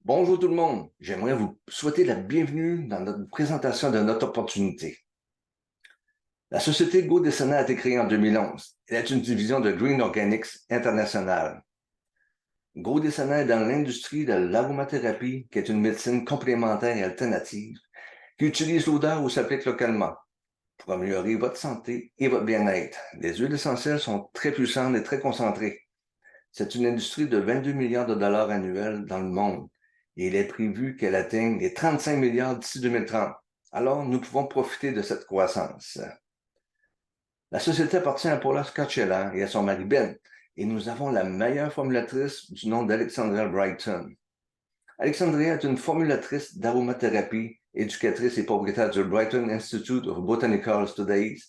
Bonjour tout le monde, j'aimerais vous souhaiter la bienvenue dans notre présentation de notre opportunité. La société Go Descena a été créée en 2011. Elle est une division de Green Organics International. Go Descena est dans l'industrie de l'aromathérapie, qui est une médecine complémentaire et alternative qui utilise l'odeur ou s'applique localement pour améliorer votre santé et votre bien-être. Les huiles essentielles sont très puissantes et très concentrées. C'est une industrie de 22 milliards de dollars annuels dans le monde et il est prévu qu'elle atteigne les 35 milliards d'ici 2030. Alors, nous pouvons profiter de cette croissance. La société appartient à Paula Scotchella et à son mari Ben, et nous avons la meilleure formulatrice du nom d'Alexandria Brighton. Alexandria est une formulatrice d'aromathérapie, éducatrice et propriétaire du Brighton Institute of Botanical Studies,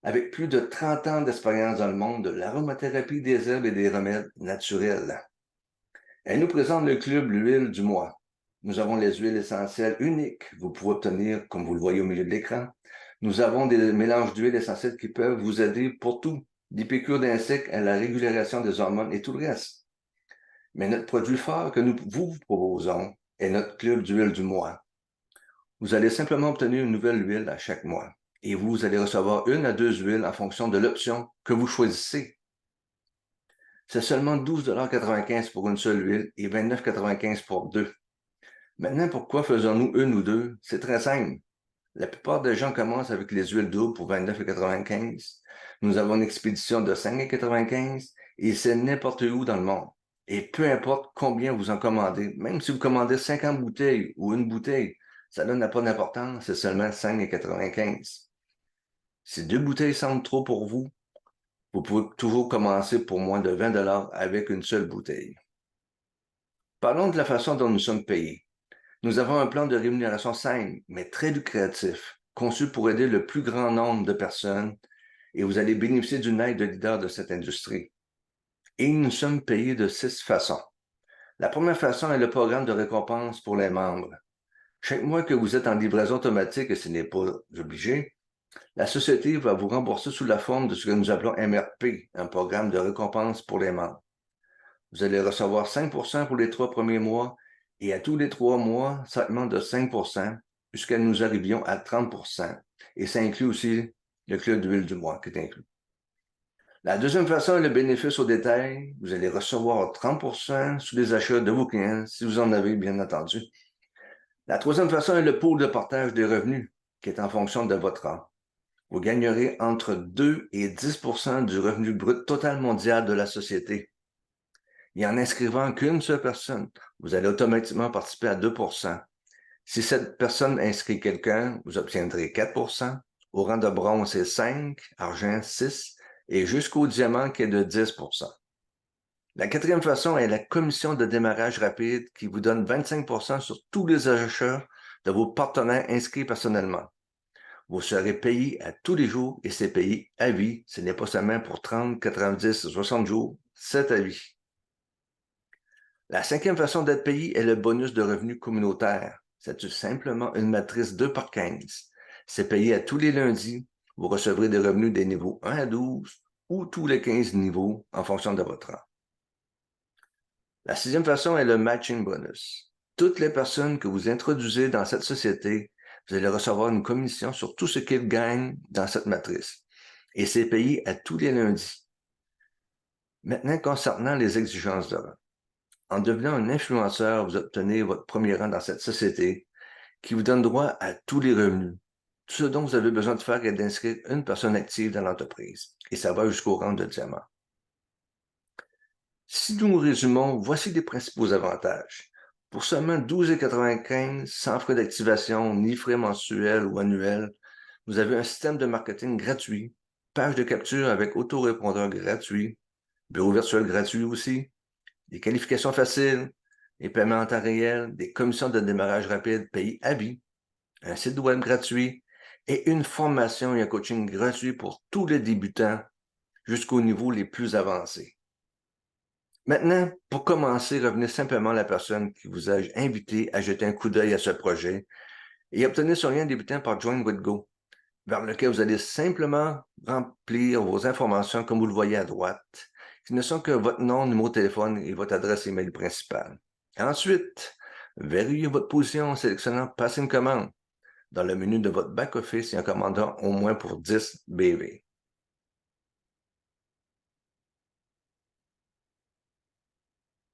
avec plus de 30 ans d'expérience dans le monde de l'aromathérapie des herbes et des remèdes naturels. Elle nous présente le club L'huile du mois. Nous avons les huiles essentielles uniques. Vous pouvez obtenir, comme vous le voyez au milieu de l'écran. Nous avons des mélanges d'huiles essentielles qui peuvent vous aider pour tout, des piqûres d'insectes à la régulation des hormones et tout le reste. Mais notre produit phare que nous vous proposons est notre club d'huile du mois. Vous allez simplement obtenir une nouvelle huile à chaque mois et vous allez recevoir 1 à 2 huiles en fonction de l'option que vous choisissez. C'est seulement 12,95 $ pour une seule huile et 29,95 $ pour deux. Maintenant, pourquoi faisons-nous une ou deux? C'est très simple. La plupart des gens commencent avec les huiles doubles pour 29,95 $. Nous avons une expédition de 5,95 $ et c'est n'importe où dans le monde. Et peu importe combien vous en commandez, même si vous commandez 50 bouteilles ou une bouteille, ça n'a pas d'importance, c'est seulement 5,95 $. Si 2 bouteilles semblent trop pour vous, vous pouvez toujours commencer pour moins de 20 $ avec une seule bouteille. Parlons de la façon dont nous sommes payés. Nous avons un plan de rémunération simple, mais très lucratif, conçu pour aider le plus grand nombre de personnes et vous allez bénéficier d'une aide de leader de cette industrie. Et nous sommes payés de 6 façons. La première façon est le programme de récompense pour les membres. Chaque mois que vous êtes en livraison automatique, et ce n'est pas obligé, la société va vous rembourser sous la forme de ce que nous appelons MRP, un programme de récompense pour les membres. Vous allez recevoir 5% pour les 3 premiers mois et à tous les 3 mois, ça augmente de 5% jusqu'à nous arrivions à 30%. Et ça inclut aussi le club d'huile du mois qui est inclus. La deuxième façon est le bénéfice au détail. Vous allez recevoir 30% sur les achats de vos clients, si vous en avez, bien entendu. La troisième façon est le pool de partage des revenus, qui est en fonction de votre rang. Vous gagnerez entre 2 et 10% du revenu brut total mondial de la société. Et en inscrivant qu'une seule personne, vous allez automatiquement participer à 2%. Si cette personne inscrit quelqu'un, vous obtiendrez 4%. Au rang de bronze, c'est 5, argent, 6, et jusqu'au diamant qui est de 10%. La quatrième façon est la commission de démarrage rapide qui vous donne 25% sur tous les achats de vos partenaires inscrits personnellement. Vous serez payé à tous les jours et c'est payé à vie. Ce n'est pas seulement pour 30, 90, 60 jours, c'est à vie. La cinquième façon d'être payé est le bonus de revenu communautaire. C'est tout simplement une matrice 2 par 15. C'est payé à tous les lundis. Vous recevrez des revenus des niveaux 1 à 12 ou tous les 15 niveaux en fonction de votre rang. La sixième façon est le matching bonus. Toutes les personnes que vous introduisez dans cette société, vous allez recevoir une commission sur tout ce qu'ils gagnent dans cette matrice. Et c'est payé à tous les lundis. Maintenant, concernant les exigences de rang. En devenant un influenceur, vous obtenez votre premier rang dans cette société qui vous donne droit à tous les revenus. Tout ce dont vous avez besoin de faire est d'inscrire une personne active dans l'entreprise. Et ça va jusqu'au rang de diamant. Si nous résumons, voici les principaux avantages. Pour seulement 12,95 $, sans frais d'activation, ni frais mensuels ou annuels, vous avez un système de marketing gratuit, page de capture avec autorépondeur gratuit, bureau virtuel gratuit aussi, des qualifications faciles, des paiements en temps réel, des commissions de démarrage rapide payées à vie, un site web gratuit et une formation et un coaching gratuit pour tous les débutants jusqu'aux niveaux les plus avancés. Maintenant, pour commencer, revenez simplement à la personne qui vous a invité à jeter un coup d'œil à ce projet et obtenez son lien débutant par Join with Go, vers lequel vous allez simplement remplir vos informations comme vous le voyez à droite, qui ne sont que votre nom, numéro de téléphone et votre adresse email principale. Ensuite, Verrouillez votre position en sélectionnant « Passer une commande ». Dans le menu de votre back-office, il y a un commandant au moins pour 10 BV.